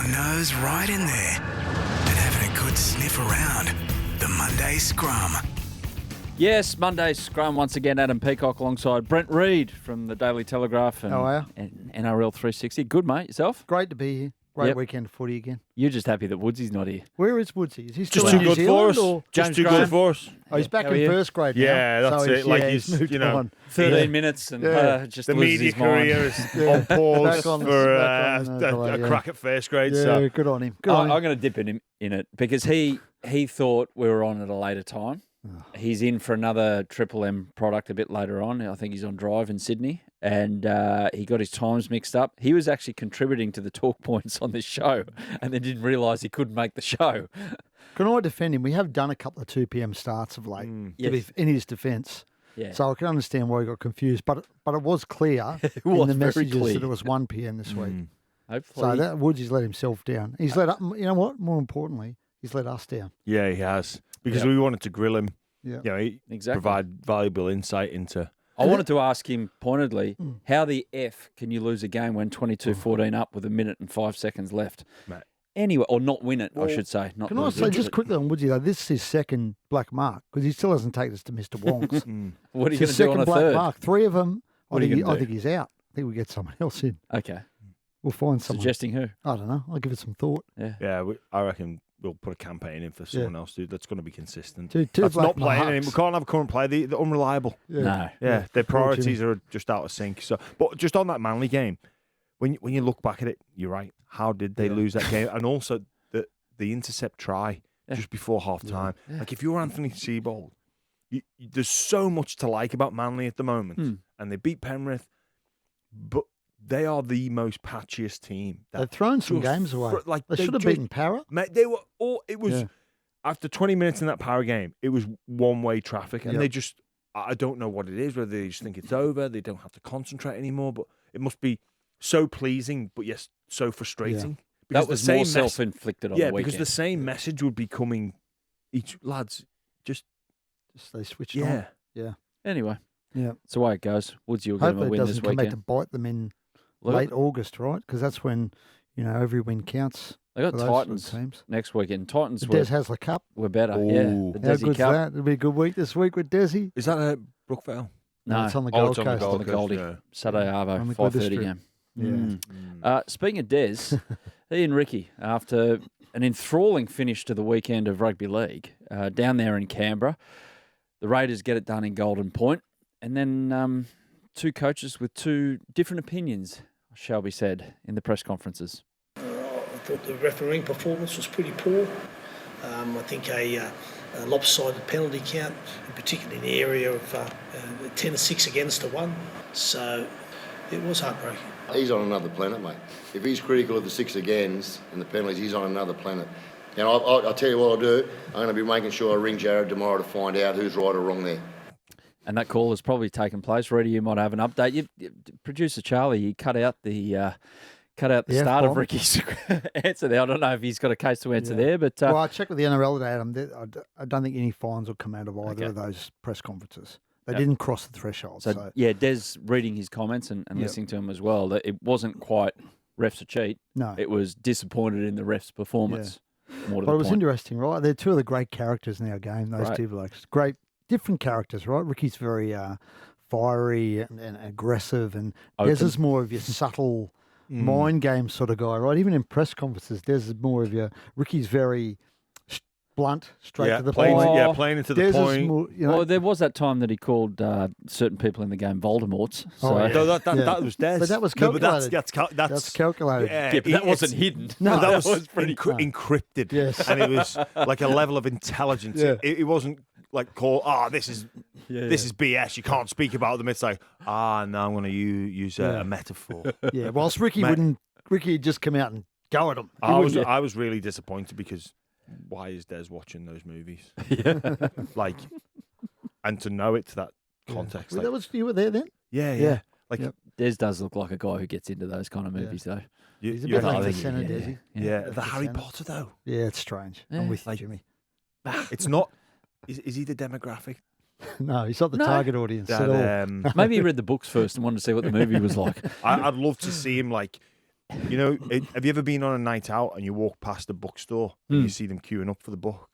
nose right in there and having a good sniff around. The Monday Scrum. Yes, Monday Scrum once again. Adam Peacock alongside Brent Read from the Daily Telegraph and, How are you? and NRL 360. Good, mate. Yourself? Great to be here. Great Yep. weekend of footy again. You're just happy that Woodsy's not here. Where is Woodsy? Is he still Just in too New good for Zealand? us. Or? Just too Graham? good for us. Oh, he's back How are in you? first grade now. Yeah, that's so it. Like he's moved you know, on. 13 minutes and just the loses media his mind. career is Yeah. on pause Back on the- for back on the- a yeah. crack at first grade. Yeah, So good on him. Good I'm on him. going to dip in it because he thought we were on at a later time. He's in for another Triple M product a bit later on. I think he's on Drive in Sydney. And he got his times mixed up. He was actually contributing to the talk points on this show and then didn't realise he couldn't make the show. Can I defend him? We have done a couple of 2 p.m. starts of late Yes. in his defence. Yeah. So I can understand why he got confused. But it was clear was in the very messages clear. that it was 1 p.m. this week. Hopefully. So that Woodsy's let himself down. He's let up. You know what? More importantly, he's let us down. yeah, he has because Yep. we wanted to grill him. Yeah. You know, Exactly. provide valuable insight into. I wanted to ask him pointedly, how the F can you lose a game when 22-14 up with 1 minute and 5 seconds left? Mate. Anyway, or not win it, I Well, should say. Not Can I lose say it. just quickly on Woodsy though? This is his second black mark because he still hasn't taken us to Mr. Wong's. What are you going His to do on second a black third? mark. 3 of them. What are you gonna I do? think he's out. I think we get someone else in. Okay. We'll find someone. Suggesting who? I don't know. I'll give it some thought. Yeah, I reckon we'll put a campaign in for someone else, dude. That's going to be consistent. Two That's black not playing marks. anymore. We can't have a current player. They're unreliable. Yeah. No. Yeah, their Poor priorities Jimmy. are just out of sync. So, but just on that Manly game, when you look back at it, you're right. How did they lose that game? And also the intercept try just before half time. Like if you're Anthony Seibold, there's so much to like about Manly at the moment, and they beat Penrith, but they are the most patchiest team. They've thrown some just games away. like They should have just- beaten Para. Mate, they were all. It was Yeah. after 20 minutes in that power game. It was one-way traffic, and Yep. they just. I don't know what it is. Whether they just think it's over, they don't have to concentrate anymore. But it must be so pleasing, but yes, so frustrating. That was more self-inflicted on the weekend. because the same message would be coming. Each lads, just They switched yeah. on. Yeah. Anyway, Yeah. that's the way it goes. Woodsy will get him a Hopefully it win this doesn't come back to weekend. bite them in Look, late August, right? Because that's when, every win counts. They got for those sort of Titans teams. next weekend. Titans The were, Des Hasler Cup. were better. Yeah. Ooh. The How Desi good's Cup. that? It'll be a good week this week with Desi. Is that a Brookvale? No, It's on the Oh, Gold it's on the Coast. Gold on the Coast, Goldie. yeah. Saturday on Arvo, the 5:30 Gooders game. Yeah. Speaking of Des, he and Ricky, after an enthralling finish to the weekend of rugby league, down there in Canberra, the Raiders get it done in Golden Point, and then two coaches with two different opinions, shall be said, in the press conferences. I thought the refereeing performance was pretty poor. I think a lopsided penalty count, particularly in the area of 10-6 against the 1. So it was heartbreaking. He's on another planet, mate. If he's critical of the 6 agains and the penalties, he's on another planet. And I'll tell you what I'll do. I'm going to be making sure I ring Jared tomorrow to find out who's right or wrong there. And that call has probably taken place. Ready, you might have an update. Producer Charlie, he cut out the start of F-bomb. Ricky's answer there. I don't know if he's got a case to answer there, but Well, I checked with the NRL today, Adam. I don't think any fines will come out of either of those press conferences. They didn't cross the threshold. So, yeah, Des reading his comments and listening to him as well, that it wasn't quite refs a cheat. No. It was disappointed in the refs' performance. More to But the it was point. interesting, right? They're two of the great characters in our game, those Right. two blokes. Great, different characters, right? Ricky's very fiery and aggressive, and Des Open. is more of your subtle mind game sort of guy, right? Even in press conferences, Des is more of your. Ricky's very blunt, straight to the playing, point. playing into Des the point. is more, Well, there was that time that he called certain people in the game Voldemorts. So. Oh, yeah. No, that Yeah. was Des. But that was No, but calculated. that's calculated. Yeah, Yeah, but that it's- wasn't hidden. No, that that was pretty encrypted. Yes. And it was like a level of intelligence. Yeah. It wasn't like this is BS. You can't speak about them. It's like, no, I'm going to use a metaphor. Yeah, whilst Ricky Mate. Ricky had just come out and go at him. I was really disappointed because why is Des watching those movies? Like, and to know it to that context. Well, Like, that was you were there then. yeah. Like, Yep. Des does look like a guy who gets into those kind of movies, though. He's a you're bit not- like the think- centre, yeah. Desi. yeah, the That's Harry the Potter though. Yeah, it's strange. Yeah. I'm with Like- you, Jimmy. It's not. Is he the demographic? No, he's not the No. target audience at all. That, Maybe he read the books first and wanted to see what the movie was like. I'd love to see him like You know, have you ever been on a night out and you walk past a bookstore and you see them queuing up for the book?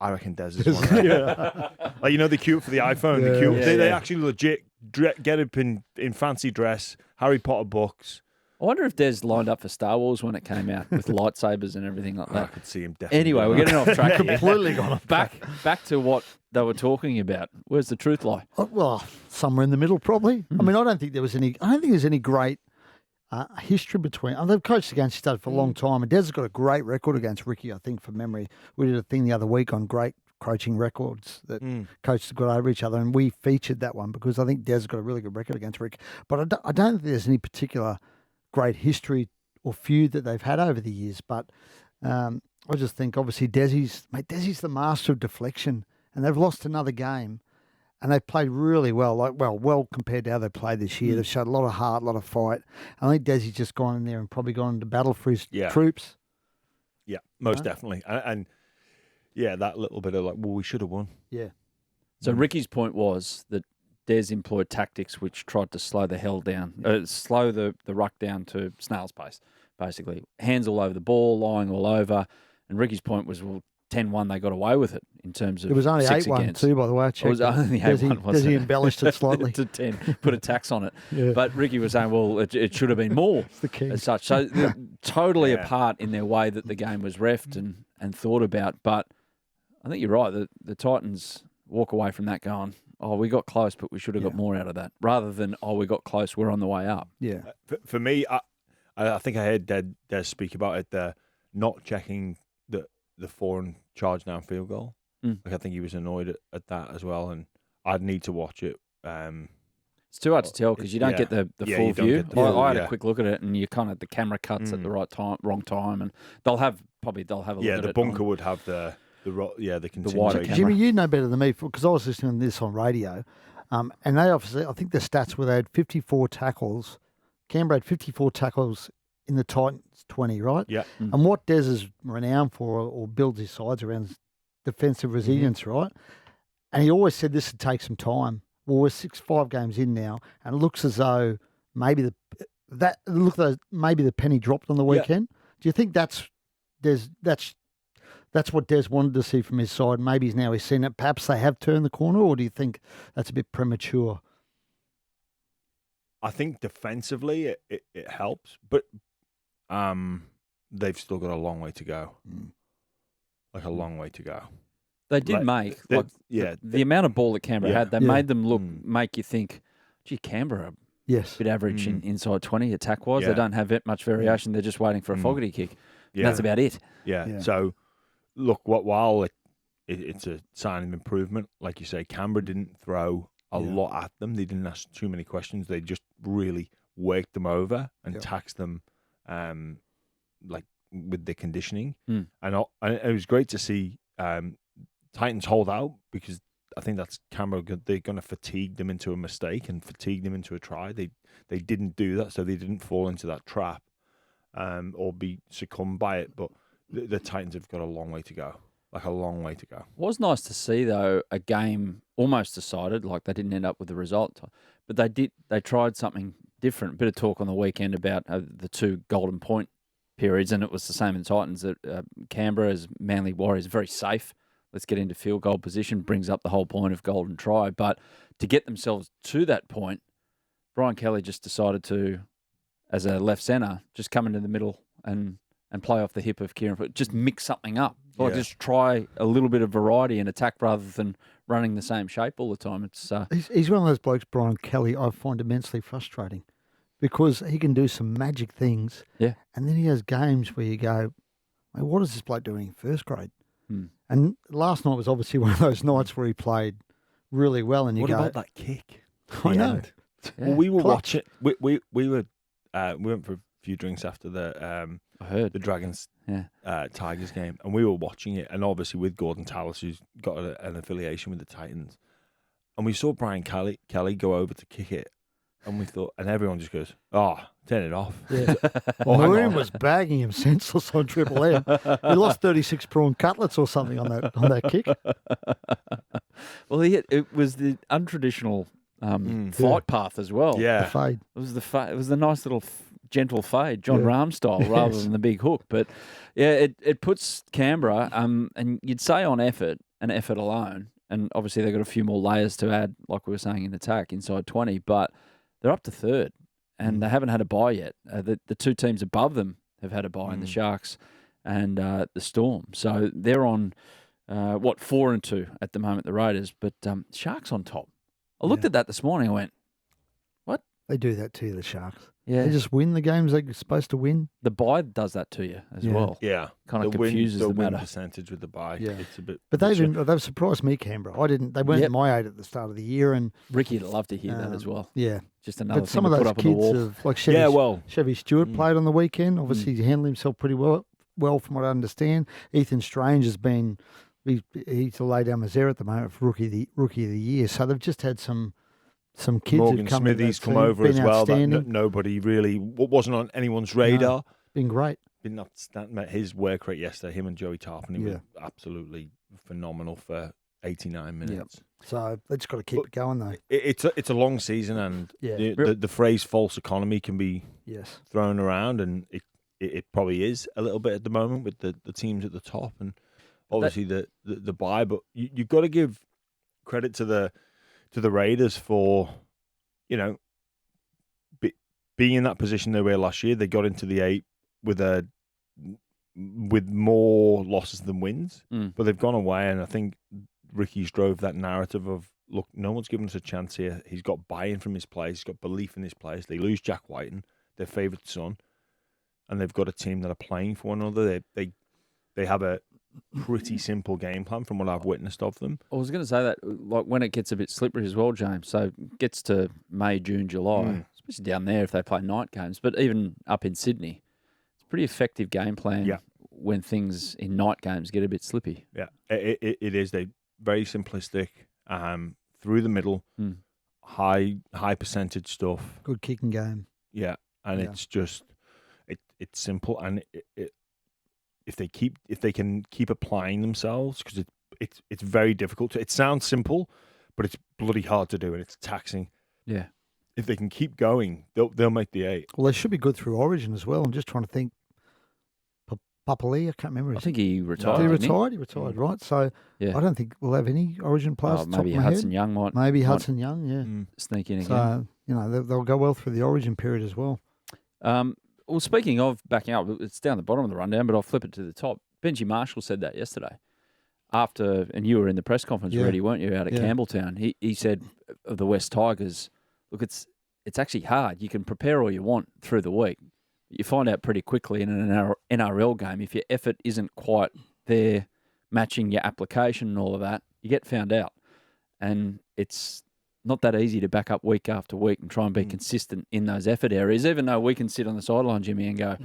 I reckon Des is one of them. Like, you know, they queue up for the iPhone. They actually legit get up in fancy dress, Harry Potter books. I wonder if Des lined up for Star Wars when it came out with lightsabers and everything like that. I could see him definitely. Anyway, we're getting off track. Completely gone off track. Back to what they were talking about. Where's the truth lie? Well, somewhere in the middle, probably. I mean, I don't think there's any great history between. They've coached against each other for a long time, and Des has got a great record against Ricky, I think, from memory. We did a thing the other week on great coaching records that coaches got over each other, and we featured that one because I think Des has got a really good record against Rick. But I don't think there's any particular great history or feud that they've had over the years. But I just think, obviously, Desi's the master of deflection, and they've lost another game. And they've played really well, well compared to how they played this year. They've showed a lot of heart, a lot of fight. I think Desi's just gone in there and probably gone into battle for his troops. Yeah, most definitely. And yeah, that little bit of like, well, we should have won. Yeah. So Ricky's point was that Des employed tactics which tried to slow the hell down, slow the ruck down to snail's pace, basically. Hands all over the ball, lying all over. And Ricky's point was, well, 10-1, they got away with it in terms of it was only 8-1 too, by the way. I checked. It was only 8-1, wasn't he it? embellished it slightly. to 10, put a tax on it. Yeah. But Ricky was saying, well, it should have been more It's the king. as such. So they're totally apart in their way that the game was reffed and thought about. But I think you're right. The Titans walk away from that going, oh, we got close, but we should have got more out of that, rather than, oh, we got close, we're on the way up. Yeah. For me, I think I heard Des speak about it, the not checking the foreign charge down field goal. Like, I think he was annoyed at that as well, and I'd need to watch it. It's too hard to tell because you don't get the full view. I had a quick look at it, and you kind of the camera cuts at the wrong time, and they'll have a look at it. Yeah, the bunker would have the continuation. wider camera. Jimmy, you know better than me because I was listening to this on radio, and they obviously, I think the stats were they had 54 tackles. Canberra had 54 tackles in the Titans 20, right? Yeah. And what Des is renowned for or builds his sides around is defensive resilience, right? And he always said this would take some time. Well, we're 5 games in now, and it looks as though maybe the penny dropped on the weekend. Do you think that's what Des wanted to see from his side? Maybe he's seen it. Perhaps they have turned the corner, or do you think that's a bit premature? I think defensively it helps, but they've still got a long way to go. Like a long way to go. They did the amount of ball that Canberra had, they made them make you think, gee, Canberra a bit average in inside 20 attack-wise. Yeah. They don't have much variation. They're just waiting for a Fogarty kick. Yeah. That's about it. Yeah. So, look, while it's a sign of improvement, like you say, Canberra didn't throw a lot at them. They didn't ask too many questions. They just really worked them over and taxed them like with the conditioning. And it was great to see Titans hold out, because I think that's Canberra. They're going to fatigue them into a mistake and fatigue them into a try. They didn't do that, so they didn't fall into that trap or be succumbed by it. But the Titans have got a long way to go. Like a long way to go. It was nice to see, though, a game almost decided. Like, they didn't end up with the result, but they tried something different. A bit of talk on the weekend about the 2 golden point periods, and it was the same in Titans. That Canberra, as Manly Warriors, very safe. Let's get into field goal position, brings up the whole point of golden try. But to get themselves to that point, Brian Kelly just decided to, as a left centre, just come into the middle and play off the hip of Kieran Foot. Just mix something up. Like, just try a little bit of variety in attack rather than running the same shape all the time. It's He's one of those blokes, Brian Kelly, I find immensely frustrating, because he can do some magic things. Yeah. And then he has games where you go, mate, what is this bloke doing in first grade? And last night was obviously one of those nights where he played really well, and you what go, about that kick? I know. Well, we were watching. We were we went for a few drinks after the I heard the Dragons Tigers game, and we were watching it, and obviously with Gordon Tallis, who's got an affiliation with the Titans, and we saw Brian Kelly go over to kick it, and we thought, and everyone just goes, "Oh, turn it off." Yeah. Maroon was bagging him senseless on Triple M. He lost 36 prawn cutlets or something on that kick. Well, it was the untraditional flight path as well. Yeah, The fade. It was the nice little gentle fade, John Yeah. Rahm style, rather than the big hook. But yeah, it puts Canberra, and you'd say on effort and effort alone, and obviously they've got a few more layers to add, like we were saying in attack, inside 20, but they're up to third, and they haven't had a bye yet. The two teams above them have had a bye, in the Sharks and the Storm. So they're on, 4-2 at the moment, the Raiders, but Sharks on top. I looked at that this morning and went, They do that to you, the Sharks. yeah, They just win the games they're supposed to win. the bye does that to you as Yeah. well. Yeah, Kind of the confuses win, the win matter. percentage with the bye. Yeah. It's a bit. But they've surprised me, Canberra. I didn't. They weren't Yep. in my 8 at the start of the year, and Ricky would love to hear that as well. yeah. Just another But thing some to of put those up on the kids wall. have, like Chevy, Yeah, well, Chevy Stewart played on the weekend. Obviously, he handled himself pretty well, from what I understand. Ethan Strange has been he's a lay down Mazzara at the moment for rookie of the year. So they've just had some kids Morgan who've come to Smithy's that come team, over been as well. That outstanding. nobody really wasn't on anyone's radar. Been great. Been outstanding. His work rate yesterday, him and Joey Tarpany Yeah. were absolutely phenomenal for 89 minutes. So they just got to keep it going, though. It's a long season, and Yeah. the phrase "false economy" can be Yes. thrown around, and it probably is a little bit at the moment with the teams at the top, and obviously the bye. But you've got to give credit to the Raiders for, being in that position they were last year. They got into the 8 with more losses than wins, but they've gone away, and I think Ricky's drove that narrative of, look, no one's given us a chance here. He's got buy-in from his players. He's got belief in his players. They lose Jack Whiten, their favourite son, and they've got a team that are playing for one another. They have a pretty simple game plan from what I've witnessed of them. I was going to say that, like, when it gets a bit slippery as well, James. So it gets to May, June, July, especially down there if they play night games, but even up in Sydney, it's a pretty effective game plan when things in night games get a bit slippy. Yeah, it is. They very simplistic, through the middle, high percentage stuff. Good kicking game. Yeah, and it's just it's simple, and if they can keep applying themselves, because it's very difficult. It sounds simple, but it's bloody hard to do, and it's taxing. Yeah. If they can keep going, they'll make the 8. Well, they should be good through Origin as well. I'm just trying to think. Papali, I can't remember. I think he retired. He didn't he? retired. He retired, right? So Yeah. I don't think we'll have any Origin players. Oh, at the top maybe of my Hudson head. Young might Maybe Hudson Young, yeah. sneak in again. So they'll go well through the Origin period as well. Well, speaking of backing up, it's down the bottom of the rundown, but I'll flip it to the top. Benji Marshall said that yesterday. After, and you were in the press conference already, weren't you, out at Campbelltown? He said of the West Tigers, look, it's actually hard. You can prepare all you want through the week. You find out pretty quickly in an NRL game, if your effort isn't quite there, matching your application and all of that, you get found out. And it's not that easy to back up week after week and try and be consistent in those effort areas, even though we can sit on the sideline, Jimmy, and go,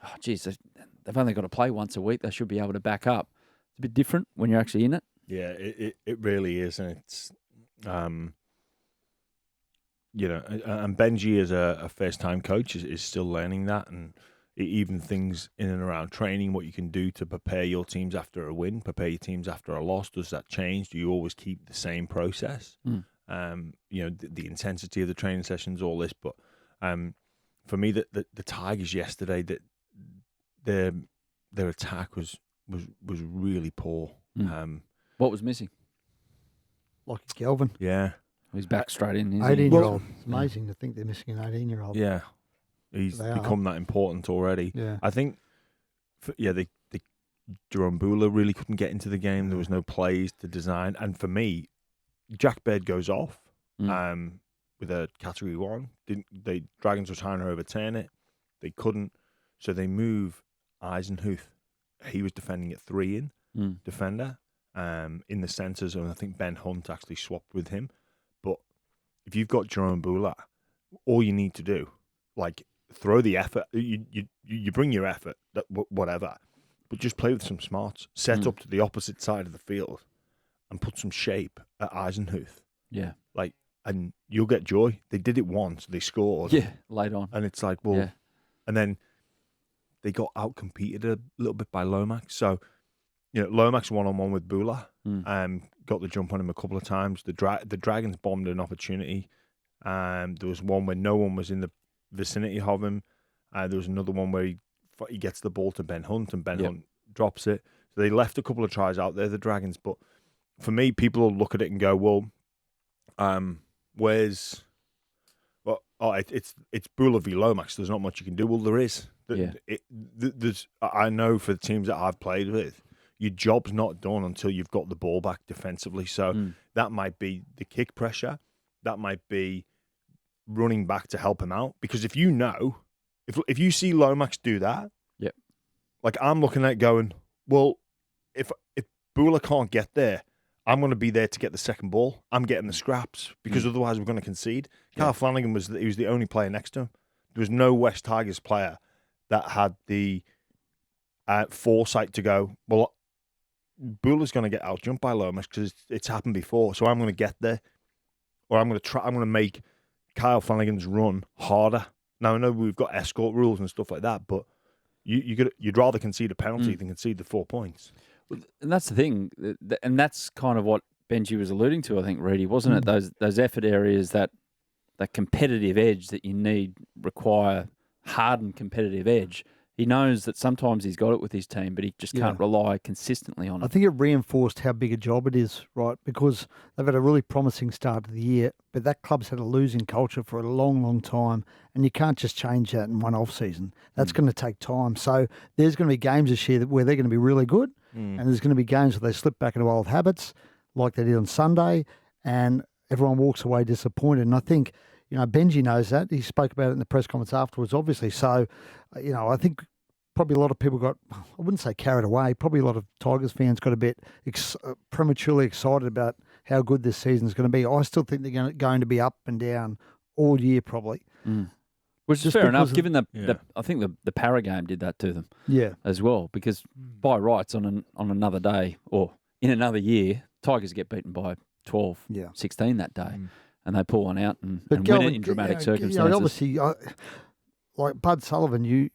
oh, geez, they've only got to play once a week. They should be able to back up. It's a bit different when you're actually in it. Yeah, it really is, and it's and Benji as a first-time coach is still learning that, and even things in and around training, what you can do to prepare your teams after a win, prepare your teams after a loss. Does that change? Do you always keep the same process? The intensity of the training sessions, all this, but for me, the Tigers yesterday, that their attack was really poor. What was missing? Like Galvin. Yeah. He's back straight in. 18-year-old. It's amazing to think they're missing an 18-year-old. Yeah. He's become that important already. Yeah. I think, Jerome Bula really couldn't get into the game. There was no plays to design. And for me, Jack Baird goes off with a Category 1. Dragons were trying to overturn it. They couldn't. So they move Eisenhuth. He was defending at 3 defender in the centres, and I think Ben Hunt actually swapped with him. But if you've got Jerome Bula, all you need to do, like, throw the effort. You bring your effort, whatever, but just play with some smarts. Set up to the opposite side of the field and put some shape at Eisenhuth. Yeah. And you'll get joy. They did it once. They scored. Yeah, late on. And it's like, and then they got out-competed a little bit by Lomax. So, Lomax one-on-one with Bula, got the jump on him a couple of times. The Dragons bombed an opportunity. There was one where no one was in the vicinity of him, There was another one where he gets the ball to Ben Hunt and Ben Hunt drops it. So they left a couple of tries out there, the Dragons. But for me, people will look at it and go, well, where's... Well, it's Bula v Lomax. There's not much you can do. Well, there is. I know for the teams that I've played with, your job's not done until you've got the ball back defensively. So that might be the kick pressure. That might be running back to help him out. Because if you know, if you see Lomax do that, like I'm looking at it going, well, if Bula can't get there, I'm going to be there to get the second ball. I'm getting the scraps because otherwise we're going to concede. Kyle Flanagan was the only player next to him. There was no West Tigers player that had the foresight to go, well, Bula's going to get out jumped by Lomas because it's happened before. So I'm going to get there, or I'm going to make Kyle Flanagan's run harder. Now I know we've got escort rules and stuff like that, but you'd rather concede a penalty than concede the 4 points. And that's the thing, and that's kind of what Benji was alluding to, I think, Reedy, wasn't it? Those effort areas, that competitive edge that you need require hardened competitive edge. He knows that sometimes he's got it with his team, but he just can't rely consistently on it. I think it reinforced how big a job it is, right? Because they've had a really promising start to the year, but that club's had a losing culture for a long, long time, and you can't just change that in one off-season. That's going to take time. So there's going to be games this year where they're going to be really good, and there's going to be games where they slip back into old habits, like they did on Sunday, and everyone walks away disappointed. And I think, Benji knows that. He spoke about it in the press conference afterwards, obviously. So, I think probably a lot of people got, I wouldn't say carried away, probably a lot of Tigers fans got a bit prematurely excited about how good this season is going to be. I still think they're going to be up and down all year probably. Which is fair enough, given I think the Para game did that to them as well, because by rights on another day or in another year, Tigers get beaten by 12, 16 that day, and they pull one out and win it in dramatic circumstances. Obviously, like Bud Sullivan,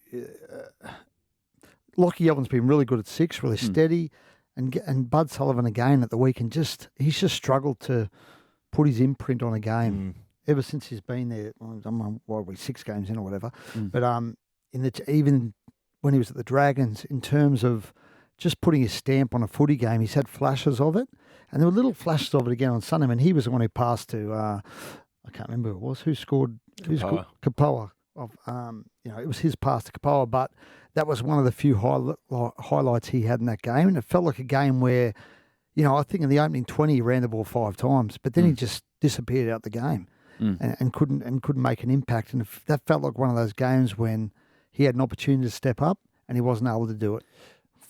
Lockie Elvin's been really good at six, really steady, and Bud Sullivan again at the weekend, he's just struggled to put his imprint on a game. Ever since he's been there, I'm 6 games in or whatever. But even when he was at the Dragons, in terms of just putting his stamp on a footy game, he's had flashes of it, and there were little flashes of it again on Sunday. I mean, he was the one who passed to I can't remember who it was. Who scored? Kapoa. It was his pass to Kapoa, but that was one of the few highlights he had in that game, and it felt like a game where, I think in the opening 20 he ran the ball 5 times, but then he just disappeared out the game. And couldn't make an impact. And that felt like one of those games when he had an opportunity to step up and he wasn't able to do it.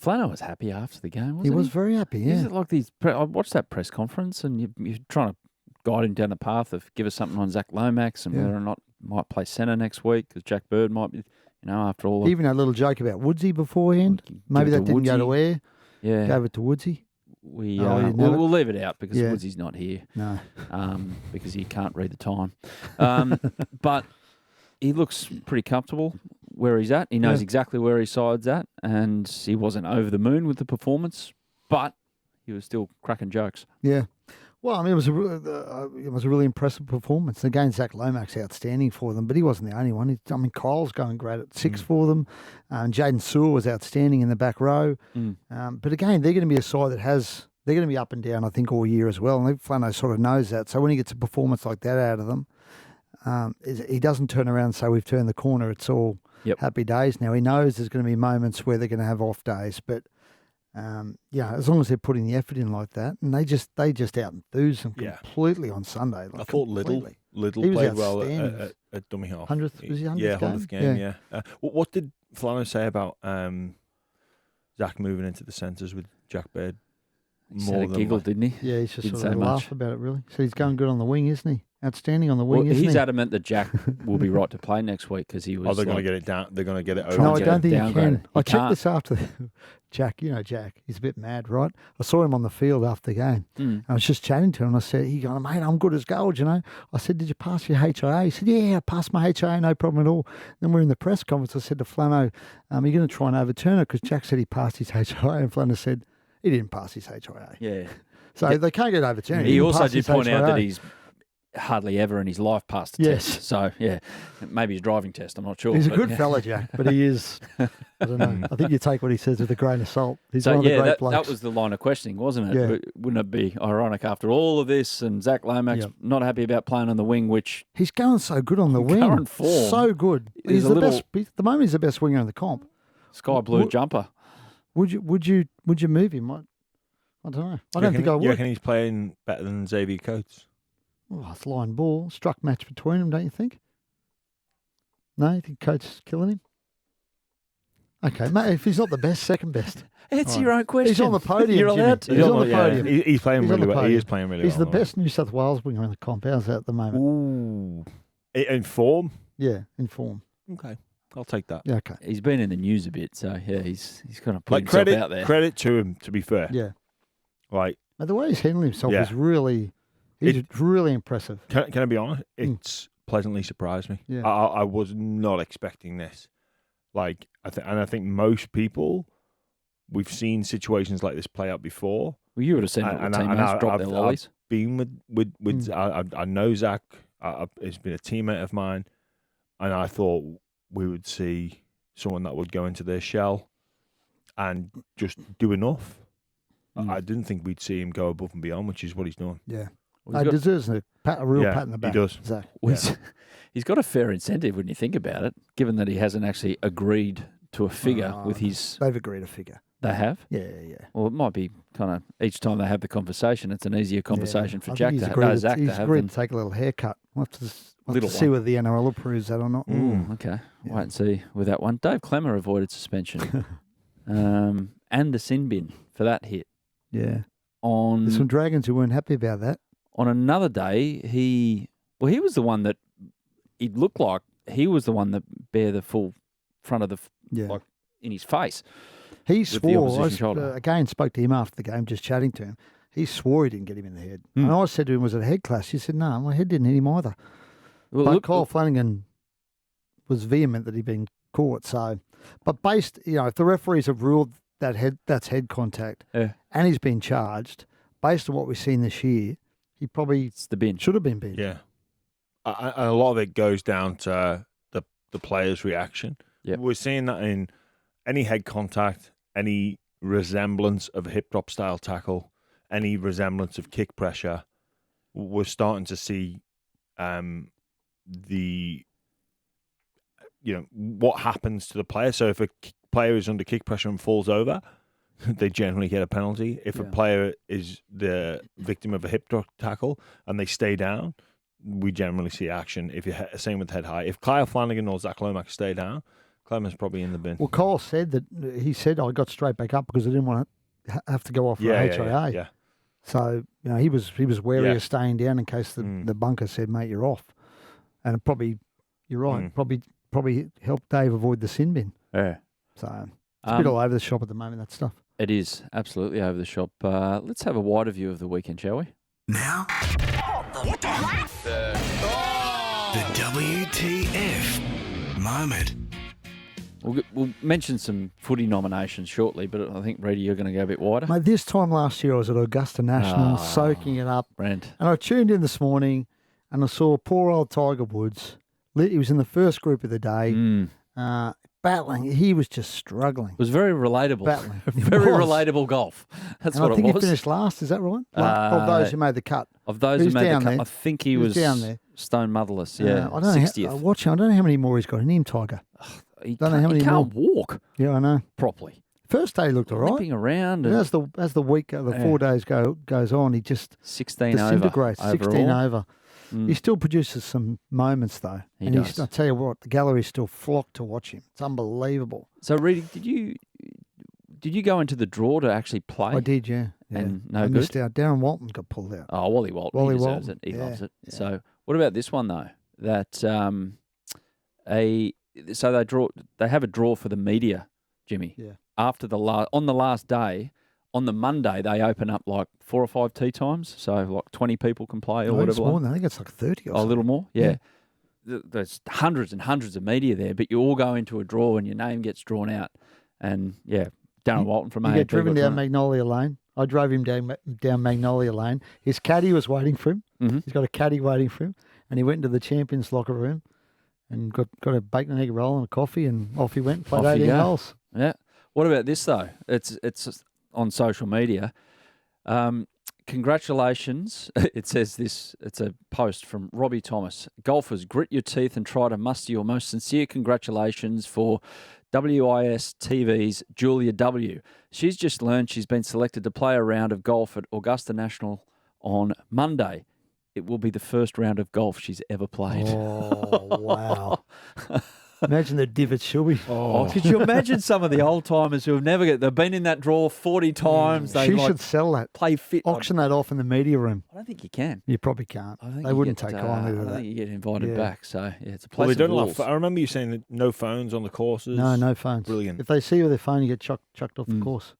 Flano was happy after the game, wasn't he? He was very happy, yeah. Is it like I watched that press conference and you're trying to guide him down the path of give us something on Zach Lomax and whether or not might play centre next week because Jack Bird might be, after all. He even had a little joke about Woodsy beforehand. Maybe that didn't go to air. Yeah. Gave it to Woodsy. We'll leave it out because Woodsy's not here. No. Because he can't read the time. But he looks pretty comfortable where he's at. He knows exactly where his side's at, and he wasn't over the moon with the performance, but he was still cracking jokes. Yeah. Well, I mean, it was a really impressive performance. Again, Zach Lomax outstanding for them, but he wasn't the only one. Kyle's going great at 6 for them. Jaden Sewell was outstanding in the back row. But again, they're going to be a side they're going to be up and down, I think, all year as well. And Flano sort of knows that. So when he gets a performance like that out of them, he doesn't turn around and say, we've turned the corner. It's all happy days now. He knows there's going to be moments where they're going to have off days, but as long as they're putting the effort in like that, and they just out enthused them completely on Sunday. I thought Little played well at dummy half. 100th was he 100th game? Yeah, 100th game. Yeah. What did Flano say about Zach moving into the centres with Jack Bird? He had a giggle, didn't he? Yeah, he's just sort of laugh about it, really. So he's going good on the wing, isn't he? Outstanding on the wing, isn't he? He's adamant that Jack will be right to play next week because he was. They're going to get it down. They're going to get it over. No, I don't think he can. I checked this after. Jack, Jack, he's a bit mad, right? I saw him on the field after the game. I was just chatting to him, and I said, "He going, mate, I'm good as gold, I said, "Did you pass your HIA?" He said, "Yeah, I passed my HIA, no problem at all." Then we're in the press conference. I said to Flano, "Are you going to try and overturn it?" Because Jack said he passed his HIA, and Flano said he didn't pass his HIA. Yeah. So they can't get overturned. He also did point out that hardly ever in his life passed a Yes. test. So, yeah, maybe his driving test. I'm not sure. He's a but, good yeah. fella, Jack, but he is. I don't know. I think you take what he says with a grain of salt. He's So, one of the yeah, great that blokes. was the line of questioning, wasn't it? Yeah. But wouldn't it be ironic after all of this and Zach Lomax Yep. not happy about playing on the wing, which He's going so good on the wing. Current form So good. is He's a the little- best. At the moment, he's the best winger in the comp. sky blue Would- jumper. Would you move him? I don't know. I don't think I You would. reckon he's playing better than Xavier Coates? Oh, it's line ball. Struck match between them, don't you think? No, you think Coach is killing him? Okay, mate, if he's not the best, second best. It's All your own question. He's on the podium, You're allowed Jimmy. to. He's on the podium. He's playing He's on really the well. He podium. is playing really He's well. the best New South Wales winger in the comp. How's that at the moment? Ooh. In form? Yeah, in form. Okay. I'll take that. Yeah, okay. He's been in the news a bit, so yeah, he's kind of put Like himself out there. credit to him, to be fair. Yeah. Like, But the way he's handling himself Yeah. is really, really impressive. can I be honest? It's pleasantly surprised me. Yeah. I was not expecting this. Like, I think most people, we've seen situations like this play out before. Well, you would have seen it with teammates drop their lollies. Been with I know Zach. He's been a teammate of mine, and I thought we would see someone that would go into their shell and just do enough. I didn't think we'd see him go above and beyond, which is what he's done. Yeah. Well, He he's got- deserves a real Yeah, pat in the he back. does. Zach. Well, he's got a fair incentive when you think about it, given that he hasn't actually agreed to a figure with his. They've agreed a figure. They have. Yeah. Well, it might be kind of each time they have the conversation, it's an easier conversation for I think Jack he's to agreed Zach he's to have. agreed Than, to take a little haircut. We'll have to Little see one. whether the NRL approves that or not. okay, wait and see with that one. Dave Clemmer avoided suspension, and the sin bin for that hit. Yeah. On There's some Dragons who weren't happy about that. on another day, he was the one that it looked like he was the one that bare the full front of the Yeah. like in his face. He the swore, opposition shoulder. again, spoke to him after the game, just chatting to him. He swore he didn't get him in the head. Hmm. And I said to him, was it a head clash? He said, no, my head didn't hit him either. Well, But look, Kyle Flanagan was vehement that he'd been caught. So, but based, if the referees have ruled that's head contact, Yeah. and he's been charged, based on what we've seen this year, he probably it's the bin. should have been beat. Yeah. And a lot of it goes down to the player's reaction. Yep. We're seeing that in any head contact, any resemblance of a hip drop style tackle, any resemblance of kick pressure. We're starting to see what happens to the player. So if a player is under kick pressure and falls over, they generally get a penalty. If a player is the victim of a hip drop tackle and they stay down, we generally see action. If you same with head high. If Kyle Flanagan or Zach Lomax stay down, Clemens probably in the bin. Well, Kyle said that I got straight back up because I didn't want to have to go off for a HIA. Yeah. So he was wary Yeah. of staying down in case the bunker said, "Mate, you're off," and it probably you're right. Probably helped Dave avoid the sin bin. Yeah. So it's a bit all over the shop at the moment. That stuff. It is absolutely over the shop. Let's have a wider view of the weekend, shall we? Now, the WTF moment. We'll mention some footy nominations shortly, but I think, Reedy, you're going to go a bit wider. Mate, this time last year I was at Augusta National, soaking it up, Brent. and I tuned in this morning, and I saw poor old Tiger Woods. He was in the first group of the day, battling. He was just struggling. It was very relatable. Battling. It Very was. relatable golf. That's And what I think it he was. finished last. Is that right? Of those who made the cut. Of those He who was made the down cut, there. I think he He was was down there. stone motherless. Yeah, I don't know. 60th. I don't know how many more he's got in him, Tiger. He don't know how can't, he many can't walk Yeah, I know. properly. First day he looked all right. Limping around. And And as the week, the 4 days goes on, he just 16 over. disintegrates. 16 overall. over. He still produces some moments though. He and does. I tell you what, the galleries still flock to watch him. It's unbelievable. So, Reedy, did you go into the draw to actually play? I did, yeah. And no I good? missed out. Darren Walton got pulled out. Oh, Wally Walton. Wally he deserves Walton, it. He yeah, loves it. yeah. So, what about this one though? That they have a draw for the media, Jimmy. Yeah. After on the last day, on the Monday, they open up like 4 or 5 tee times, so like 20 people can play or I think it's whatever. more than that. I think it's like 30 or Oh, a something. little more, yeah. There's hundreds and hundreds of media there, but you all go into a draw and your name gets drawn out. And yeah, Darren Walton from You AAP get driven got down drawn out. Magnolia Lane. I drove him down Magnolia Lane. His caddy was waiting for him. Mm-hmm. He's got a caddy waiting for him, and he went into the champions' locker room and got a bacon and egg roll and a coffee, and off he went. Played Off you 18 go. holes. Yeah. What about this though? It's on social media. Congratulations. It says this. It's a post from Robbie Thomas. Golfers, grit your teeth and try to muster your most sincere congratulations for WIS TV's Julia W. She's just learned she's been selected to play a round of golf at Augusta National on Monday. It will be the first round of golf she's ever played. Oh, wow. Imagine the divots she'll be. Oh, could you imagine some of the old timers who have they've been in that draw 40 times. They She should sell that. play fit. Auction that off in the media room. I don't think you can. You probably can't. I think They you wouldn't get, take kindly to I that. think you get invited Yeah. back. So yeah, it's a Well, place they of don't rules. allow. I remember you saying that no phones on the courses. No phones. Brilliant. If they see you with their phone, you get chucked off the course.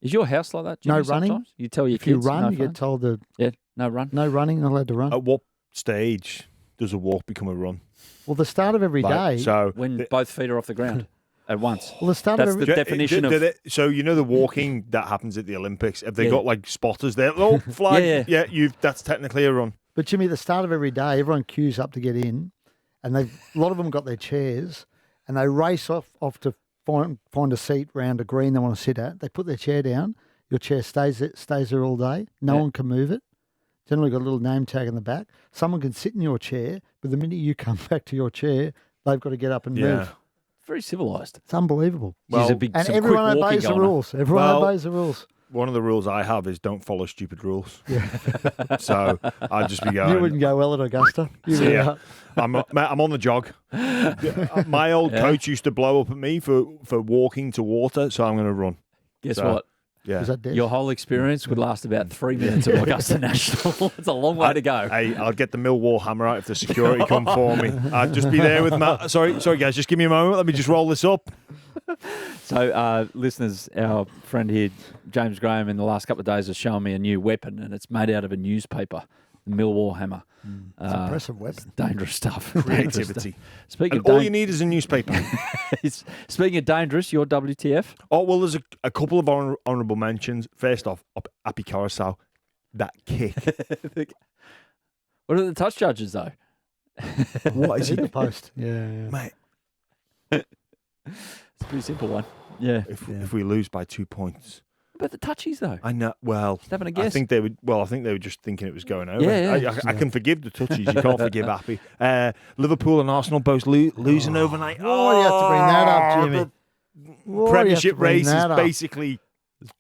Is your house like that? No Jimmy, running. sometimes? You tell your If you kids run, no you get phones? told to Yeah, no run. no running, not allowed to run. At what stage does a walk become a run? Well, the start of every day. So When both feet are off the ground at once. Well, the start That's of every the definition of. So you know the walking that happens at the Olympics. Have they Yeah. got like spotters there? Oh, flag! Yeah. That's technically a run. But Jimmy, the start of every day, everyone queues up to get in, and a lot of them got their chairs, and they race off to find a seat round a green they want to sit at. They put their chair down. Your chair stays there all day. No Yeah. one can move it. Generally got a little name tag in the back. Someone can sit in your chair, but the minute you come back to your chair, they've got to get up and move. Very civilised. It's unbelievable. Well, And some everyone quick walking obeys the going on. rules. Everyone Well, obeys the rules. One of the rules I have is don't follow stupid rules. Yeah. So I'd just be going. You wouldn't go well at Augusta. You See would, ya. I'm on the jog. My old coach used to blow up at me for walking to water, so I'm going to run. Guess So, what? Yeah. Is that Des? Your whole experience would last about 3 minutes at Augusta National. It's a long way to go. I'll get the Millwall hammer out if the security come for me. I'd just be there with Matt. Sorry, guys. Just give me a moment. Let me just roll this up. So, listeners, our friend here, James Graham, in the last couple of days has shown me a new weapon, and it's made out of a newspaper, the Millwall hammer. It's an impressive weapon. Dangerous stuff. Dangerous Creativity. stuff. Speaking And of all you need is a newspaper. speaking of dangerous, your WTF? Oh, well, there's a couple of honourable mentions. First off, Happy Carousel. That kick. What are the touch judges, though? What is Hit the it? post. Yeah. Mate, It's a pretty simple one. Yeah. if we lose by 2 points. But the touchies, though. I know. Well, Just having a guess. I think they were just thinking it was going over. Yeah. I can forgive the touches. You can't forgive Happy. Liverpool and Arsenal both losing overnight. Why do you have to bring that up, Jimmy? The Premiership race is basically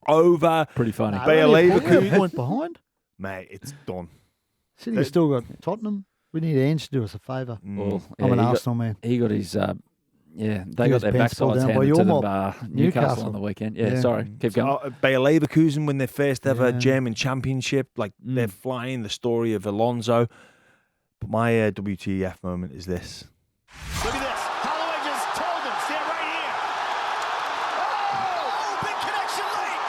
over. Pretty funny. Bayer Only a Leverkusen. point behind. Mate, it's done. City still got Tottenham. We need Ange to do us a favour. Well, I'm an he got- Arsenal man. He got his, they He got got their pants pulled backsides down by handed your to them, mob. Newcastle Newcastle. on the weekend. Yeah, Yeah. sorry. Keep going. Bayer Leverkusen win their first ever Yeah. German championship. Like they're flying. The story of Alonso. But my WTF moment is this. Look at this. Holloway just told him, stand right here. Oh, big connection late.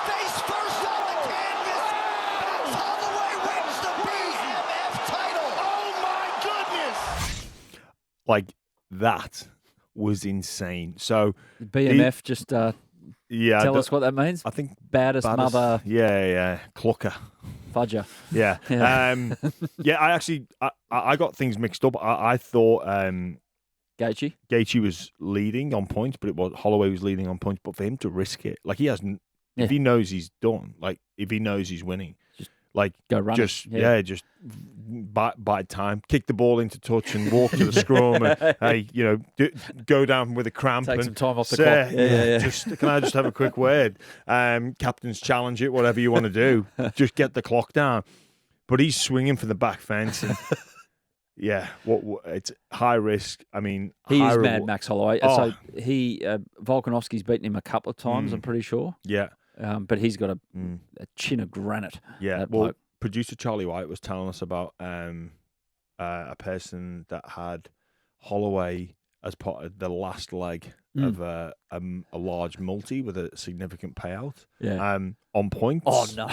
Face first on the canvas. That's Holloway wins the BMF title. Oh my goodness. Like that was insane. So BMF, just yeah, tell us what that means. I think Baddest baddest- mother Yeah, Clucker. fudger. Yeah. Yeah. Yeah, I actually I got things mixed up. I thought Gaethje. Gaethje was leading on points, but it was Holloway was leading on points. But for him to risk it, like he hasn't, Yeah. if he knows he's done, like if he knows he's winning, Just like go running. just just bide time, kick the ball into touch and walk to the scrum, and hey, go down with a cramp Take and some time off the say, clock. Yeah. Just can I just have a quick word? Captain's challenge it, whatever you want to do, just get the clock down. But he's swinging for the back fence. And, yeah, it's high risk. I mean, He high is mad, reward. Max Holloway. Oh. So Volkanovski's beaten him a couple of times, I'm pretty sure. Yeah, But he's got a chin of granite. yeah. that Well, bloke. producer Charlie White was telling us about a person that had Holloway as part of the last leg of a large multi with a significant payout. Yeah. On points. Oh, no.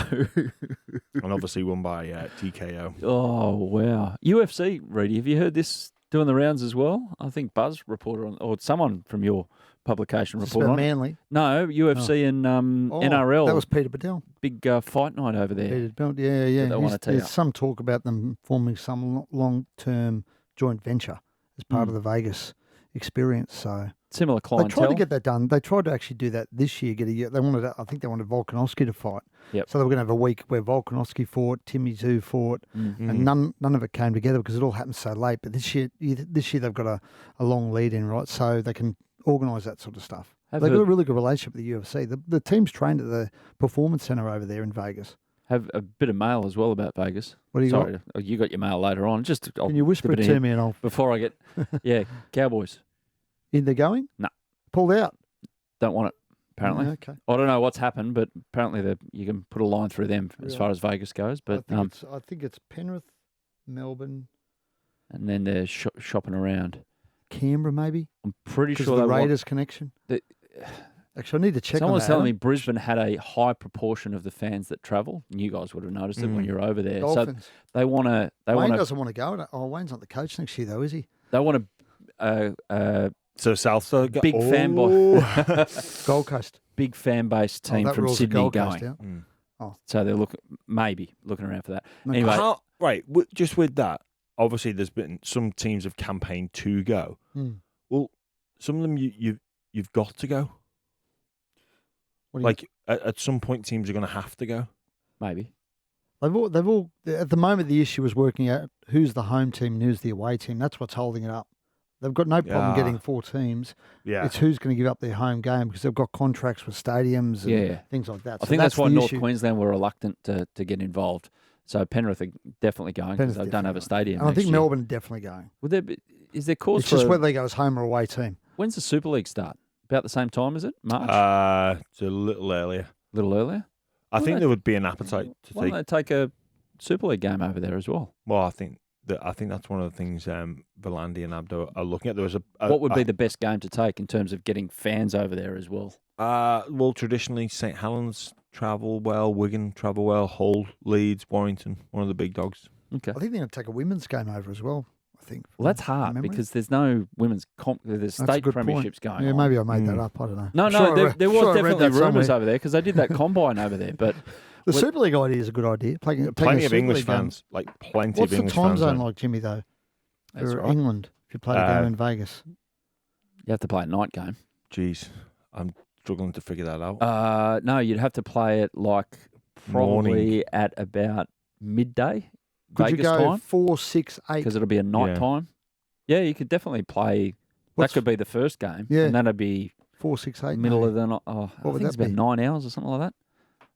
And obviously won by TKO. Oh, wow. UFC, Reedy, have you heard this doing the rounds as well. I think Buzz reported on, or someone from your publication Just reported about on. Manly. No, UFC and NRL. That was Peter Bedell. Big fight night over there. Peter Bedell. Yeah. they wanna tee There's up. some talk about them forming some long-term joint venture as part of the Vegas experience. So Similar they clientele. tried to get that done. They tried to actually do that this year. I think they wanted Volkanovski to fight. Yep. So they were going to have a week where Volkanovski fought, Timmy Zoo fought, and none of it came together because it all happened so late. But this year they've got a long lead in, right? So they can organise that sort of stuff. They've got a really good relationship with the UFC. The team's trained at the Performance Centre over there in Vegas. Have a bit of mail as well about Vegas. What do you Sorry, you got your mail later on. Can you whisper it to me and I'll... before I get? Yeah, Cowboys. In they're going? No. Pulled out? Don't want it. Apparently, Okay. I don't know what's happened, but apparently you can put a line through them as far as Vegas goes. But I think it's Penrith, Melbourne, and then they're shopping around. Canberra, maybe. I'm pretty Because sure of the they Raiders connection. Actually, I need to check. Someone was on that, telling me Adam. Brisbane had a high proportion of the fans that travel. And you guys would have noticed it when you're over there. Dolphins. So they want to. Wayne doesn't want to go. Oh, Wayne's not the coach next year, though, is he? They want to. So South Big fan Gold Coast. Big fan base team that from rules the Sydney Gold going. Coast out. So they're maybe looking around for that. Okay. Anyway, Right, just with that, obviously there's been some teams have campaigned to go. Well, some of them you've got to go. Like at some point, teams are going to have to go. maybe. They've all at the moment the issue is working out who's the home team and who's the away team. That's what's holding it up. They've got no problem getting 4 teams. Yeah, It's who's going to give up their home game because they've got contracts with stadiums and things like that. I So think that's why the North issue. Queensland were reluctant to get involved. So Penrith are definitely going because they don't have a stadium. And I think next year. Melbourne are definitely going. Would there be, is there cause It's for just whether they go as home or away team. when's the Super League start? About the same time, is it? March? it's a little earlier. A little earlier? I think there would be an appetite to Why take. don't they take a Super League game over there as well? Well, I think that's one of the things Volandi and Abdo are looking at. There was What would be the best game to take in terms of getting fans over there as well? well, traditionally St Helens travel well, Wigan travel well, Hull, Leeds, Warrington, one of the big dogs. Okay. I think they're going to take a women's game over as well. I think. Well, that's from hard memory. because there's no women's there's That's a state good point. premierships going Yeah, on. maybe I made that up. I don't know. No, I'm no, sure I there was sure I read definitely that rumours somewhere. over there because they did that combine over there. But The Super League idea is a good idea. Playing a Plenty of Super English League game. fans, like plenty What's of the English time fans. zone there. like, Jimmy? Though That's for right. England, if you play a game in Vegas, you have to play a night game. Jeez, I'm struggling to figure that out. No, you'd have to play it like probably Morning. at about midday could Vegas you go time 4, 6, 8? because it'll be a night Yeah. time. Yeah, you could definitely play. What's- that could be the first game. Yeah. And that'd be 4, 6, 8. middle maybe. of the night. Oh, I What think would it's that about be? 9 hours or something like that.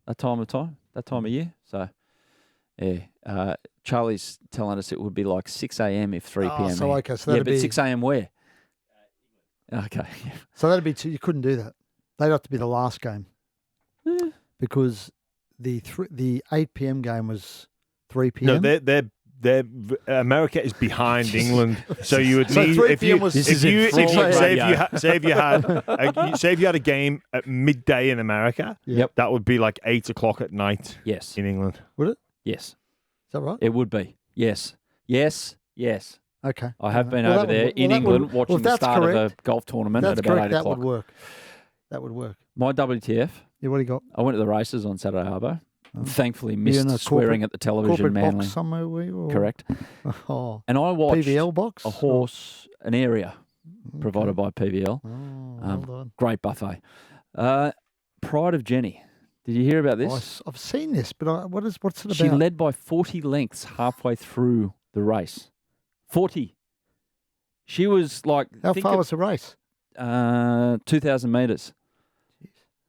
That time of year. So, yeah. Charlie's telling us it would be like 6 a.m. if 3 Oh, p.m. so here. okay, so yeah, that'd but be 6 a.m. where? Okay. So that'd be you couldn't do that. They'd have to be the last game because the 8 p.m. game was 3 p.m. No, they're America is behind England, so you would So need 3 if you p.m. was- This is in say fraud if you had a game at midday in America, Yep. that would be like 8 o'clock at night Yes. in England. Would it? Yes. Is that right? It would be. Yes. Yes. Yes. Okay. I have been Well, over that there would- in well, that would- England watching well, if the that's start of correct- a golf tournament That's at about correct. 8 That o'clock. would work. That would work. My WTF, Yeah, what do you got? I went to the races on Saturday Harbour. Oh. Thankfully You're missed in a swearing corporate- at the television Corporate Manly. box somewhere, were you? Or- Correct. Oh, And I watched PVL box. a horse, an area Okay. provided by PVL. Oh, well done. Great buffet. Pride of Jenny. Did you hear about this? I've seen this, but what's it about? She led by 40 lengths halfway through the race. 40. She was like, How think far of, was the race? 2,000 metres.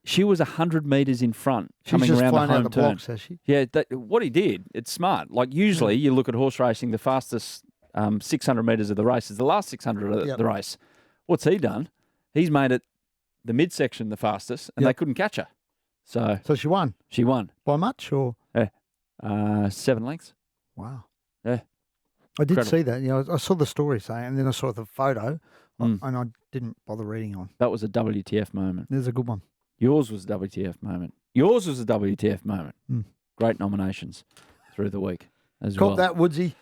She was 100 metres in front, She's coming just around the flying out home the turn. blocks, has she? Yeah, what he did, it's smart. Like usually you look at horse racing, the fastest 600 metres of the race is the last 600 of Yep. the race. What's he done? He's made it the midsection the fastest, and they Yep. couldn't catch her. So So she won she won. by much, or 7 lengths. wow? Yeah. I did Incredible. see that. You know, I saw the story saying, and then I saw the photo, Mm. and I didn't bother reading on. That was a WTF moment. There's a good one. Yours was a WTF moment. Yours was a WTF moment. Mm. Great nominations through the week as Caught well. that, Woodsy.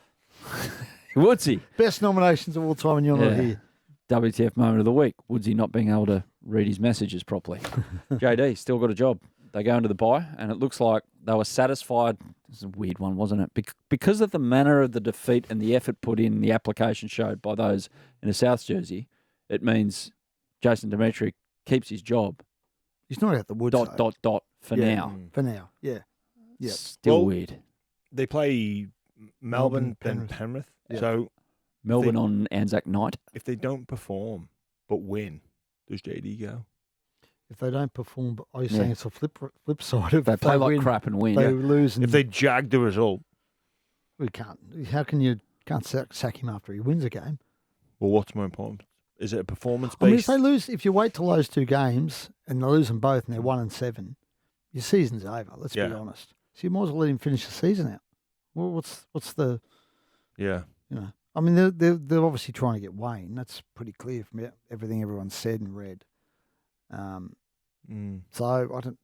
Woodsy. Best nominations of all time, and you're not here. WTF moment of the week. Woodsy not being able to read his messages properly. JD still got a job. They go into the bye, and it looks like they were satisfied. This is a weird one, wasn't it? Because of the manner of the defeat and the effort put in, the application showed by those in the South jersey, it means Jason Demetriou keeps his job. He's not out the woods. For now. For now, yeah. Still weird. They play Melbourne, then Penrith. Penrith. Yeah. So Melbourne on Anzac night. if they don't perform but win, does JD go? If they don't perform, are you saying it's a flip side of They if play like win, crap and win. They lose, and If they jag the result, we can't. How can you can't sack him after he wins a game? well, what's more important? Is it a performance I mean, if based? they lose, if you wait till those two games and they lose them both and they're 1-7, your season's over. Let's be honest. So you might as well let him finish the season out. Well, what's the Yeah. I mean, they're obviously trying to get Wayne. That's pretty clear from everything everyone said and read. So I don't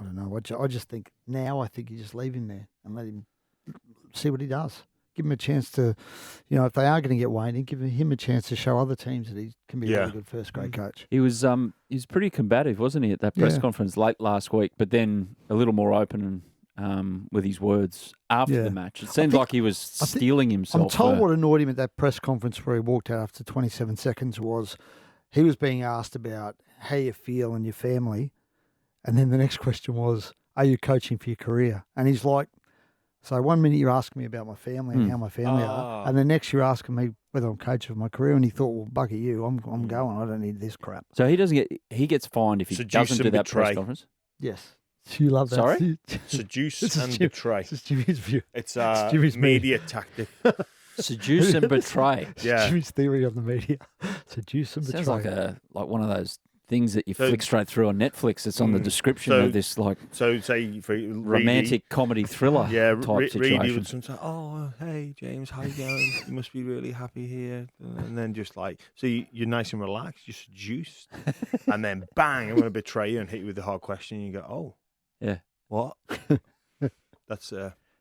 know. I just think now I think you just leave him there and let him see what he does. Give him a chance to, if they are going to get Wayne, give him a chance to show other teams that he can be a really good first grade coach. He was pretty combative, wasn't he, at that press conference late last week? But then a little more open with his words after the match. It seemed like he was stealing himself. I'm told what annoyed him at that press conference where he walked out after 27 seconds was he was being asked about how you feel and your family, and then the next question was, "Are you coaching for your career?" And he's like, so 1 minute you're asking me about my family and how my family are, and the next you're asking me whether I'm coaching for my career. And he thought, well, bugger you, I'm going. I don't need this crap. So he gets fined if he doesn't do that press conference. Yes, you love that. Sorry, seduce and betray. This is Jimmy's view. It's Jimmy's media tactic. Seduce and betray. Yeah, Jimmy's theory of the media. Seduce and betray. Sounds like one of those things that you flick straight through on Netflix. It's on the description of this So say for romantic comedy thriller type situation. Reedy would sometimes, oh, hey, James, how you going? You must be really happy here. And then just like, so you're nice and relaxed, you're seduced. And then bang, I'm going to betray you and hit you with the hard question. And you go, oh. Yeah. What? That's...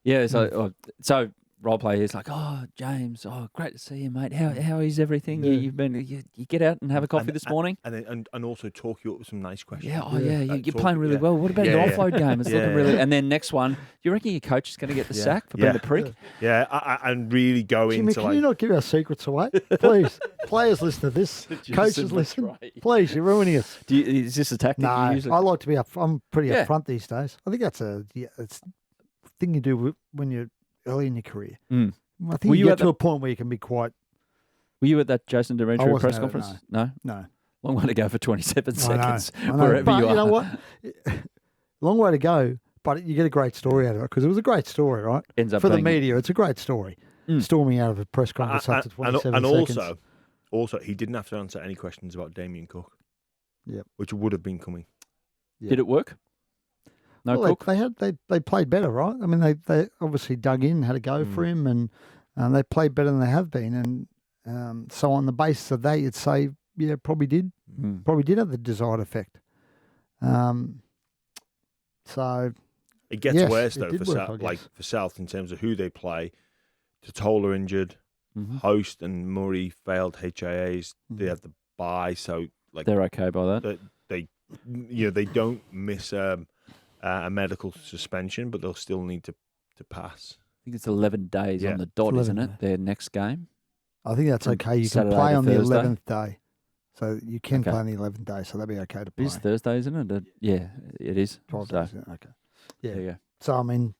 Yeah, so role play is like, oh, James, great to see you, mate. How is everything? You get out and have a coffee this morning? And also talk you up with some nice questions. Yeah, you're playing really well. What about your offload game? It's looking really... And then next one, do you reckon your coach is going to get the sack for being a prick? Yeah, and really go Jimmy, into can you not give our secrets away? Please. Players listen to this. Coaches listen. Please, you're ruining us. Is this a tactic you usually... I like to be up. I'm pretty upfront these days. I think that's it's a thing you do when you're early in your career. I think you get to a point where you can be quite... Were you at that Jason Demetriou press conference? No. Long way to go for 27 seconds, I know. wherever but you are. You know what? Long way to go, but you get a great story out of it because it was a great story, right? Ends up for the being... media, it's a great story. Storming out of a press conference after 27 seconds. And also, he didn't have to answer any questions about Damien Cook. Yep. Which would have been coming. Yep. Did it work? No Cook? They played better, right? I mean, they obviously dug in, had a go for him, and they played better than they have been. And so on the basis of that, you'd say, yeah, probably did have the desired effect. So it gets worse though for South in terms of who they play. Totola injured, Host and Murray failed HIAs. They have the bye, so like they're okay by that. They don't miss a medical suspension, but they'll still need to pass. I think it's 11 days on the dot, isn't it? Their next game. I think that's okay. You Saturday can play on the Thursday. 11th day. So you can play on the 11th day, so that'd be okay to play. It is Thursday, isn't it? Yeah, it is. 12 so, days, okay. Yeah. There you go. So, I mean,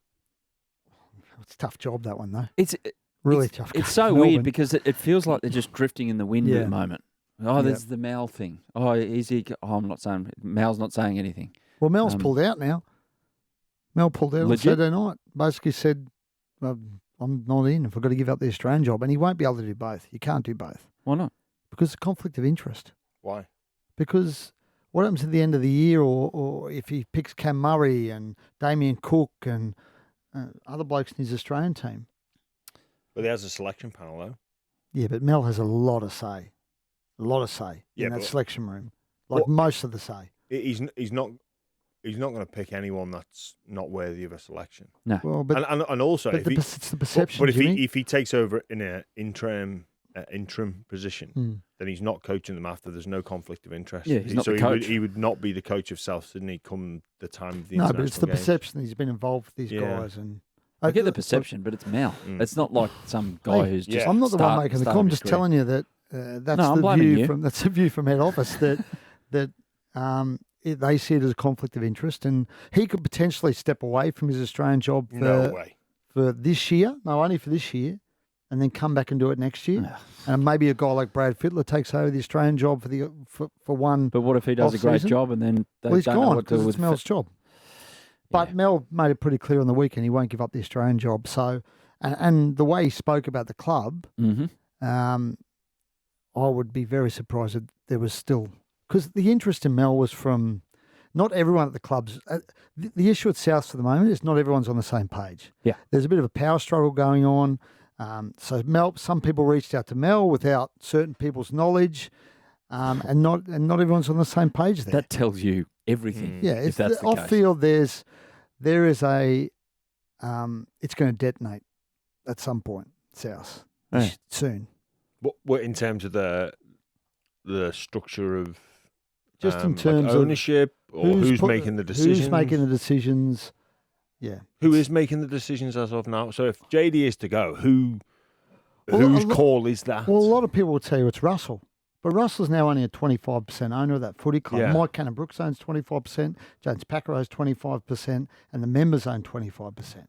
it's a tough job, that one, though. It's really tough. It's so weird because it feels like they're just drifting in the wind at the moment. Oh, there's the Mal thing. Oh, is he? Oh, I'm not saying. Mal's not saying anything. Well, Mel's pulled out now. Mel pulled out on Saturday night. Basically said, I'm not in if I've got to give up the Australian job. And he won't be able to do both. You can't do both. Why not? Because of conflict of interest. Why? Because what happens at the end of the year, or if he picks Cam Murray and Damien Cook and other blokes in his Australian team. But he has a selection panel, though. Yeah, but Mel has a lot of say. A lot of say in that selection room. Like most of the say. He's not he's not going to pick anyone that's not worthy of a selection. No. Well, but, And also, but if he, it's the perception. but if Jimmy. he takes over in an interim position, then he's not coaching them after. There's no conflict of interest. Yeah, he's not so the coach. He would not be the coach of South Sydney come the time of the No, international but it's the games. perception that he's been involved with these Yeah. guys. And I get the perception, but it's Mel. It's not like some guy Hey, who's just. I'm not the one making the call. I'm just telling you that that's No, I'm the blaming view you. from the view from head office that they see it as a conflict of interest, and he could potentially step away from his Australian job No way. for this year. No, only for this year, and then come back and do it next year. And maybe a guy like Brad Fittler takes over the Australian job for one. But what if he does a great off-season? job and then they Well, he's don't know gone what to do because with it's Mel's job. But Mel made it pretty clear on the weekend he won't give up the Australian job. So, and the way he spoke about the club, I would be very surprised that there was still, because the interest in Mel was from not everyone at the clubs. The issue at Souths for the moment is not everyone's on the same page. Yeah. There's a bit of a power struggle going on. So Mel, some people reached out to Mel without certain people's knowledge, and not everyone's on the same page there. That tells you everything. Yeah, if it's that's the off case. field. There is a, it's going to detonate at some point, South, Yeah. soon. What in terms of the structure of Just in like terms of ownership or who's put- making the decisions? Who's making the decisions? Yeah. Who is making the decisions as of now? So if JD is to go, Well, whose a lo- call is that? Well, a lot of people will tell you it's Russell. But Russell's now only a 25% owner of that footy club. Yeah. Mike Cannon-Brooks owns 25%, James Packer owns 25%, and the members own 25%.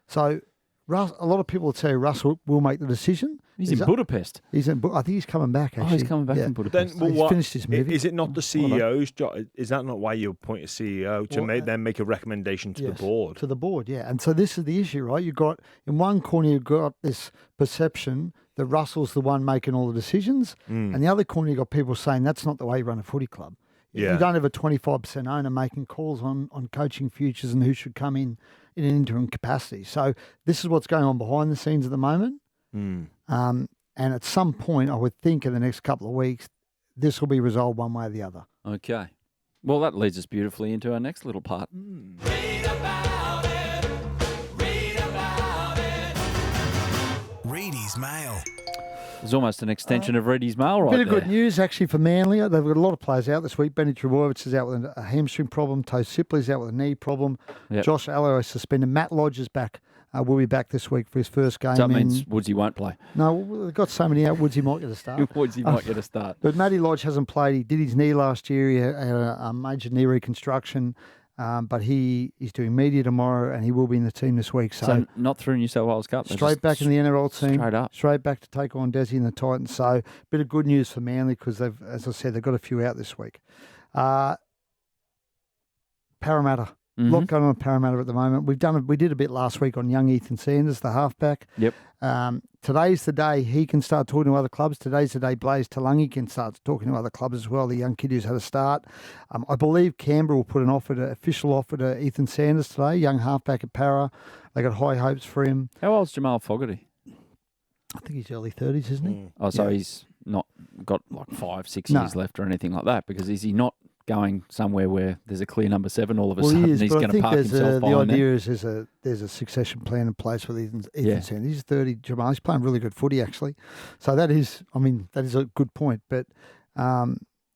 So a lot of people will tell you Russell will make the decision. He's in Budapest. I think he's coming back, actually. Oh, he's coming back Yeah. from Budapest. Then, He's finished his movie. Is it not the CEO's job? Is that not why you appoint a CEO to Well, then make a recommendation to Yes, the board? To the board, yeah. And so this is the issue, right? You've got, in one corner, you've got this perception that Russell's the one making all the decisions. And the other corner, you've got people saying that's not the way you run a footy club. Yeah. You don't have a 25% owner making calls on coaching futures and who should come in an interim capacity. So this is what's going on behind the scenes at the moment. And at some point, I would think in the next couple of weeks, this will be resolved one way or the other. Okay. Well, that leads us beautifully into our next little part. Ready's Mail. It's almost an extension of Ready's Mail right Bit of there. good news actually for Manly. They've got a lot of players out this week. Benny Trebojevic is out with a hamstring problem. Toe Sipley's out with a knee problem. Yep. Josh Allo is suspended. Matt Lodge is back. Will be back this week for his first game. So that means Woodsy won't play. No, they've got so many out. Woodsy might get a start. Woodsy might get a start. But Matty Lodge hasn't played. He did his knee last year. He had a major knee reconstruction. But he's doing media tomorrow, and he will be in the team this week. So not through New South Wales Cup. they're Straight just back in the NRL team. Straight up. Straight back to take on Desi and the Titans. So bit of good news for Manly because they've, as I said, they've got a few out this week. Parramatta. A lot going on at Parramatta at the moment. We did a bit last week on young Ethan Sanders, the halfback. Yep. Today's the day he can start talking to other clubs. Today's the day Blaze Talangi can start talking to other clubs as well. The young kid who's had a start. I believe Canberra will put an official offer to Ethan Sanders today, young halfback at Para. They got high hopes for him. How old's Jamal Fogarty? I think he's early 30s, isn't he? Oh, so Yeah. he's not got like 5-6 No. years left or anything like that. Because is he not going somewhere where there's a clear number 7 all of a Well, sudden? he is, He's but going I to think park himself the behind there. idea is there's a succession plan in place with Ethan Yeah. Sanders. He's 30, Jamal. He's playing really good footy, actually. So that is a good point. But,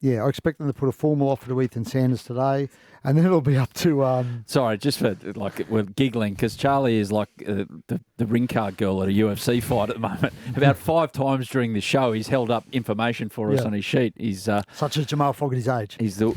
yeah, I expect them to put a formal offer to Ethan Sanders today, and then it'll be up to... Sorry, just for we're giggling because Charlie is like the ring card girl at a UFC fight at the moment. About 5 times during the show, he's held up information for us Yeah. on his sheet. He's such as Jamal Fogarty's age. He's the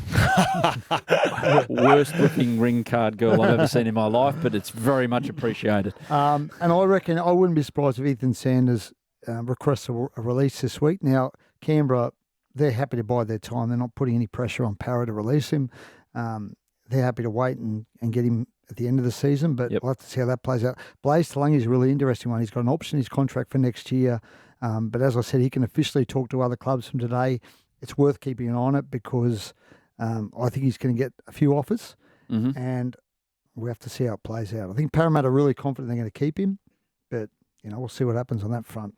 worst looking ring card girl I've ever seen in my life, but it's very much appreciated. And I reckon I wouldn't be surprised if Ethan Sanders requests a release this week. Now, Canberra, they're happy to bide their time. They're not putting any pressure on Para to release him. They're happy to wait and get him at the end of the season, but we'll have to see how that plays out. Blaze Talangi is a really interesting one. He's got an option in his contract for next year. But as I said, he can officially talk to other clubs from today. It's worth keeping an eye on it because I think he's going to get a few offers, and we have to see how it plays out. I think Parramatta are really confident they're going to keep him, but we'll see what happens on that front.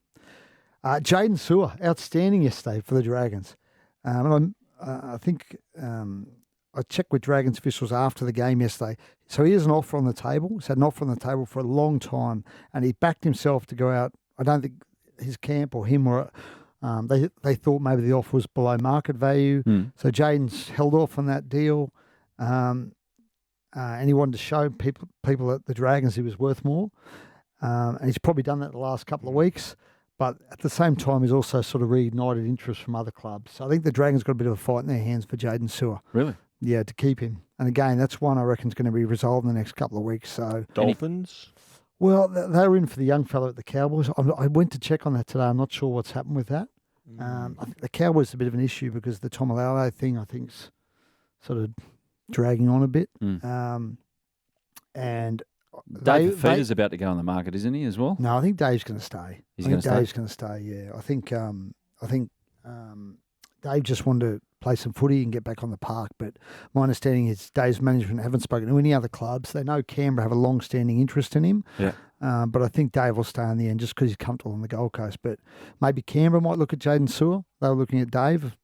Jaden Sewer, outstanding yesterday for the Dragons. And I think I checked with Dragons officials after the game yesterday. So he has an offer on the table. He's had an offer on the table for a long time, and he backed himself to go out. I don't think his camp or him were. They thought maybe the offer was below market value. So Jaden's held off on that deal, and he wanted to show people at the Dragons he was worth more. And he's probably done that the last couple of weeks. But at the same time, he's also sort of reignited interest from other clubs. So I think the Dragons got a bit of a fight in their hands for Jaden Sewer. Really? Yeah, to keep him. And again, that's one I reckon is going to be resolved in the next couple of weeks. So Dolphins? Well, they were in for the young fella at the Cowboys. I went to check on that today. I'm not sure what's happened with that. I think the Cowboys is a bit of an issue because the Tomalolo thing, I think, is sort of dragging on a bit. And Dave Feeder's about to go on the market, isn't he, as well? No, I think Dave's going to stay. Dave's going to stay. Yeah, I think Dave just wanted to play some footy and get back on the park. But my understanding is Dave's management haven't spoken to any other clubs. They know Canberra have a long-standing interest in him. Yeah. But I think Dave will stay in the end just because he's comfortable on the Gold Coast. But maybe Canberra might look at Jaden Sewer. They were looking at Dave.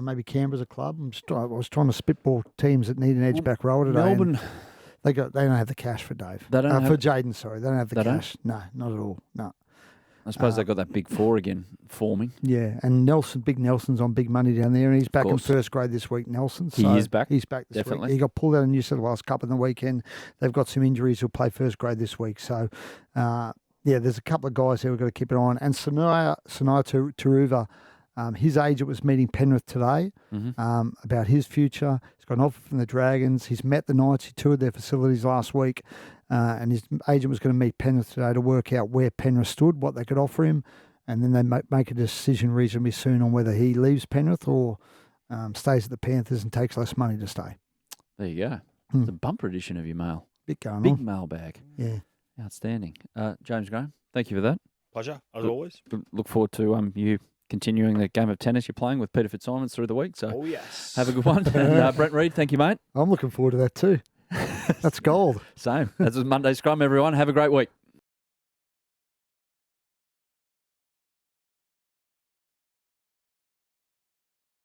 Maybe Canberra's a club. I was trying to spitball teams that need an edge back rower today. Melbourne. They don't have the cash for Dave. They don't for Jaden. Sorry, they don't have the They don't? cash. No, not at all. No. I suppose they've got that big four again forming. Yeah, and Big Nelson's on big money down there, and he's back in course. first grade this week. Nelson, He so is back? He's back this Definitely. week. He got pulled out of New South Wales Cup in the weekend. They've got some injuries. He'll play first grade this week. So, there's a couple of guys here we've got to keep an eye on. And Sinai Taruva, his agent was meeting Penrith today about his future. He's got an offer from the Dragons. He's met the Knights. He toured their facilities last week. And his agent was going to meet Penrith today to work out where Penrith stood, what they could offer him. And then they make a decision reasonably soon on whether he leaves Penrith or stays at the Panthers and takes less money to stay. There you go. It's a bumper edition of your mail. Big going Big on. mailbag. Yeah. Outstanding. James Graham, thank you for that. Pleasure, as always. Look forward to you continuing the game of tennis you're playing with Peter Fitzsimons through the week. So Yes. have a good one. And Brent Read, thank you, mate. I'm looking forward to that too. That's gold. Same. That's Monday Scrum, everyone. Have a great week.